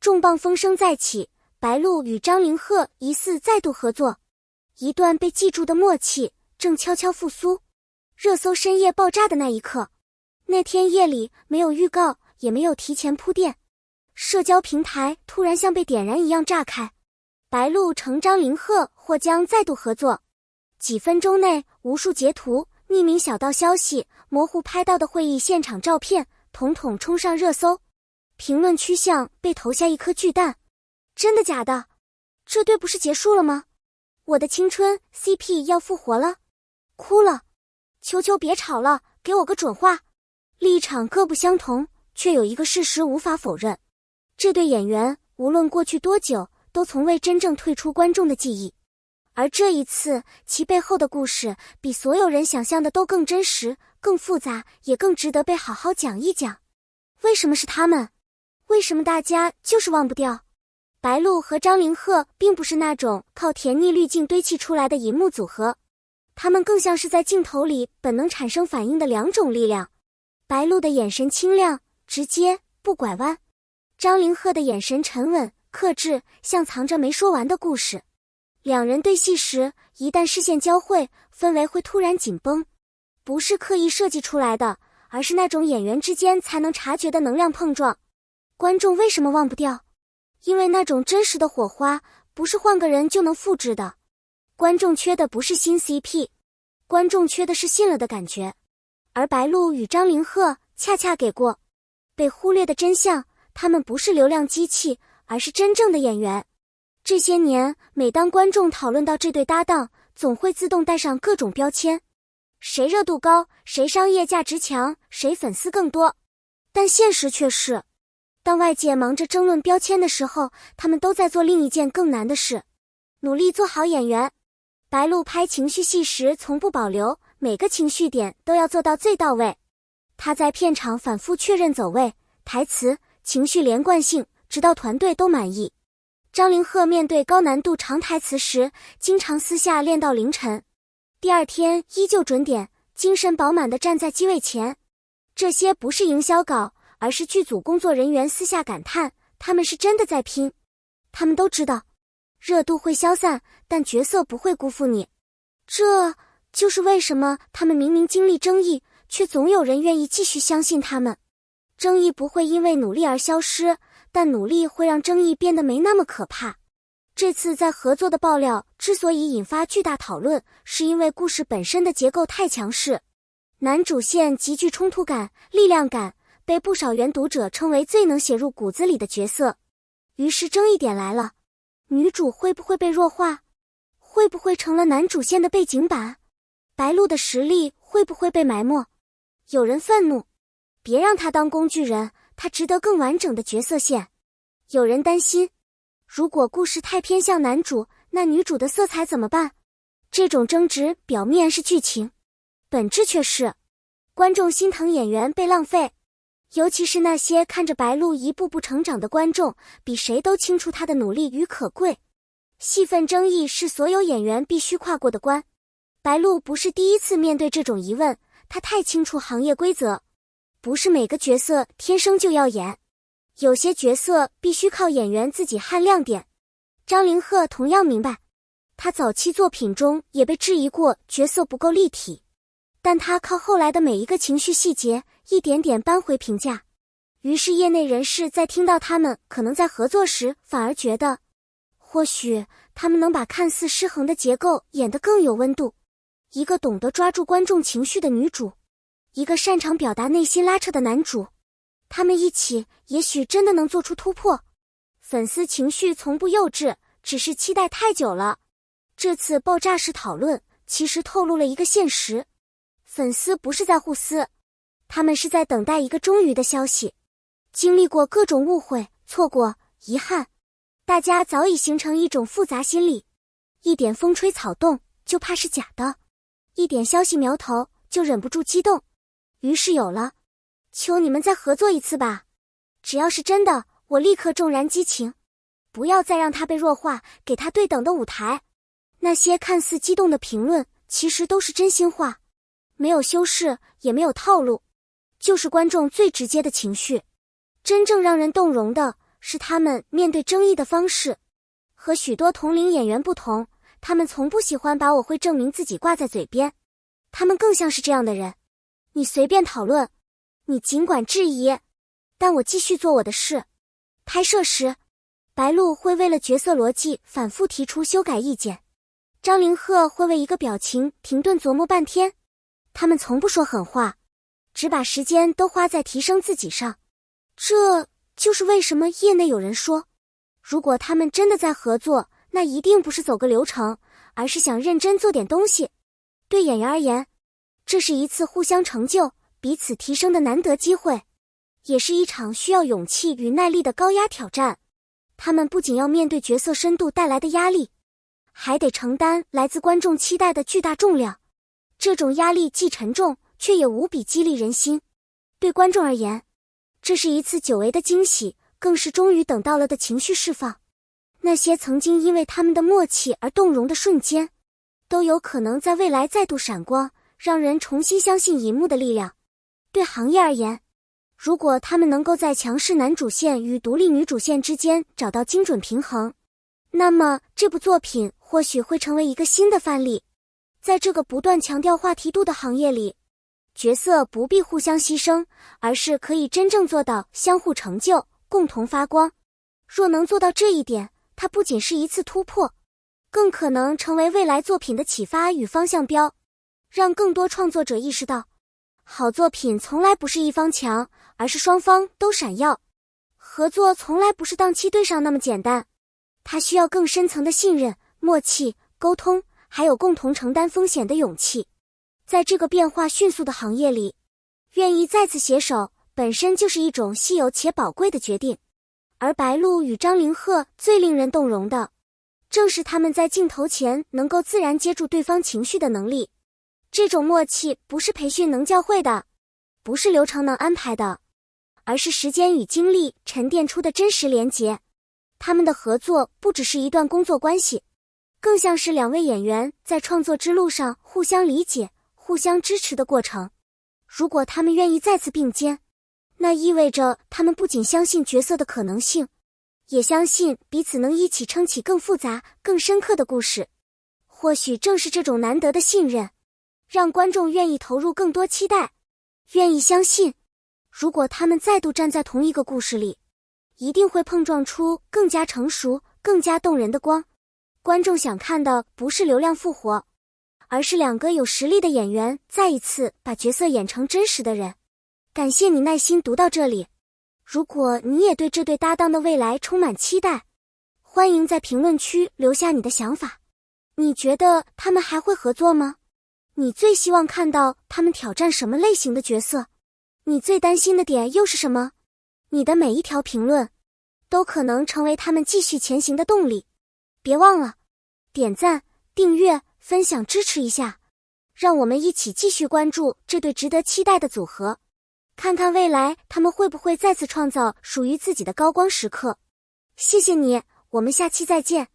重磅风声再起，白鹿与张凌赫疑似再度合作，一段被记住的默契正悄悄复苏。热搜深夜爆炸的那一刻，那天夜里没有预告，也没有提前铺垫，社交平台突然像被点燃一样炸开。白鹿称张凌赫或将再度合作，几分钟内无数截图、匿名小道消息、模糊拍到的会议现场照片统统冲上热搜，评论区像被投下一颗巨蛋。真的假的？这对不是结束了吗？我的青春 CP 要复活了？哭了！求求别吵了，给我个准话。立场各不相同，却有一个事实无法否认，这对演员无论过去多久都从未真正退出观众的记忆。而这一次，其背后的故事比所有人想象的都更真实、更复杂，也更值得被好好讲一讲。为什么是他们？为什么大家就是忘不掉？白鹿和张凌赫并不是那种靠甜腻滤镜堆砌出来的银幕组合，他们更像是在镜头里本能产生反应的两种力量。白鹿的眼神清亮、直接，不拐弯；张凌赫的眼神沉稳、克制，像藏着没说完的故事。两人对戏时，一旦视线交汇，氛围会突然紧绷，不是刻意设计出来的，而是那种演员之间才能察觉的能量碰撞。观众为什么忘不掉？因为那种真实的火花，不是换个人就能复制的。观众缺的不是新 CP， 观众缺的是信了的感觉。而白鹿与张凌赫恰恰给过被忽略的真相，他们不是流量机器，而是真正的演员。这些年，每当观众讨论到这对搭档，总会自动带上各种标签，谁热度高，谁商业价值强，谁粉丝更多。但现实却是，当外界忙着争论标签的时候，他们都在做另一件更难的事，努力做好演员。白鹿拍情绪戏时从不保留，每个情绪点都要做到最到位。他在片场反复确认走位、台词、情绪连贯性，直到团队都满意。张凌赫面对高难度长台词时，经常私下练到凌晨，第二天依旧准点，精神饱满地站在机位前。这些不是营销稿，而是剧组工作人员私下感叹，他们是真的在拼。他们都知道，热度会消散，但角色不会辜负你。这就是为什么他们明明经历争议，却总有人愿意继续相信他们。争议不会因为努力而消失，但努力会让争议变得没那么可怕。这次在合作的爆料之所以引发巨大讨论，是因为故事本身的结构太强势，男主线极具冲突感、力量感，被不少原读者称为最能写入骨子里的角色。于是争议点来了，女主会不会被弱化？会不会成了男主线的背景板？白鹿的实力会不会被埋没？有人愤怒，别让他当工具人，他值得更完整的角色线。有人担心，如果故事太偏向男主，那女主的色彩怎么办？这种争执表面是剧情，本质却是观众心疼演员被浪费。尤其是那些看着白鹿一步步成长的观众，比谁都清楚他的努力与可贵。戏份争议是所有演员必须跨过的关。白鹿不是第一次面对这种疑问，他太清楚行业规则，不是每个角色天生就要演，有些角色必须靠演员自己焊亮点。张凌赫同样明白，他早期作品中也被质疑过角色不够立体，但他靠后来的每一个情绪细节一点点扳回评价。于是业内人士在听到他们可能在合作时，反而觉得或许他们能把看似失衡的结构演得更有温度。一个懂得抓住观众情绪的女主，一个擅长表达内心拉扯的男主，他们一起也许真的能做出突破。粉丝情绪从不幼稚，只是期待太久了。这次爆炸式讨论其实透露了一个现实，粉丝不是在互撕，他们是在等待一个终于的消息。经历过各种误会、错过、遗憾，大家早已形成一种复杂心理，一点风吹草动就怕是假的，一点消息苗头就忍不住激动。于是有了，求你们再合作一次吧，只要是真的，我立刻重燃激情，不要再让他被弱化，给他对等的舞台。那些看似激动的评论，其实都是真心话，没有修饰，也没有套路，就是观众最直接的情绪。真正让人动容的，是他们面对争议的方式。和许多同龄演员不同，他们从不喜欢把我会证明自己挂在嘴边。他们更像是这样的人，你随便讨论，你尽管质疑，但我继续做我的事。拍摄时，白鹿会为了角色逻辑反复提出修改意见，张凌赫会为一个表情停顿琢磨半天。他们从不说狠话，只把时间都花在提升自己上。这就是为什么业内有人说，如果他们真的在合作，那一定不是走个流程，而是想认真做点东西。对演员而言，这是一次互相成就、彼此提升的难得机会，也是一场需要勇气与耐力的高压挑战。他们不仅要面对角色深度带来的压力，还得承担来自观众期待的巨大重量。这种压力既沉重，却也无比激励人心。对观众而言，这是一次久违的惊喜，更是终于等到了的情绪释放。那些曾经因为他们的默契而动容的瞬间，都有可能在未来再度闪光，让人重新相信银幕的力量。对行业而言，如果他们能够在强势男主线与独立女主线之间找到精准平衡，那么这部作品或许会成为一个新的范例。在这个不断强调话题度的行业里，角色不必互相牺牲，而是可以真正做到相互成就，共同发光。若能做到这一点，它不仅是一次突破，更可能成为未来作品的启发与方向标，让更多创作者意识到，好作品从来不是一方强，而是双方都闪耀。合作从来不是档期对上那么简单，它需要更深层的信任、默契、沟通，还有共同承担风险的勇气。在这个变化迅速的行业里，愿意再次携手本身就是一种稀有且宝贵的决定。而白鹿与张凌赫最令人动容的，正是他们在镜头前能够自然接住对方情绪的能力。这种默契不是培训能教会的，不是流程能安排的，而是时间与精力沉淀出的真实连结。他们的合作不只是一段工作关系，更像是两位演员在创作之路上互相理解、互相支持的过程。如果他们愿意再次并肩，那意味着他们不仅相信角色的可能性，也相信彼此能一起撑起更复杂、更深刻的故事。或许正是这种难得的信任，让观众愿意投入更多期待，愿意相信，如果他们再度站在同一个故事里，一定会碰撞出更加成熟、更加动人的光。观众想看的不是流量复活，而是两个有实力的演员再一次把角色演成真实的人。感谢你耐心读到这里。如果你也对这对搭档的未来充满期待，欢迎在评论区留下你的想法。你觉得他们还会合作吗？你最希望看到他们挑战什么类型的角色？你最担心的点又是什么？你的每一条评论都可能成为他们继续前行的动力。别忘了点赞、订阅、分享支持一下，让我们一起继续关注这对值得期待的组合，看看未来他们会不会再次创造属于自己的高光时刻。谢谢你，我们下期再见。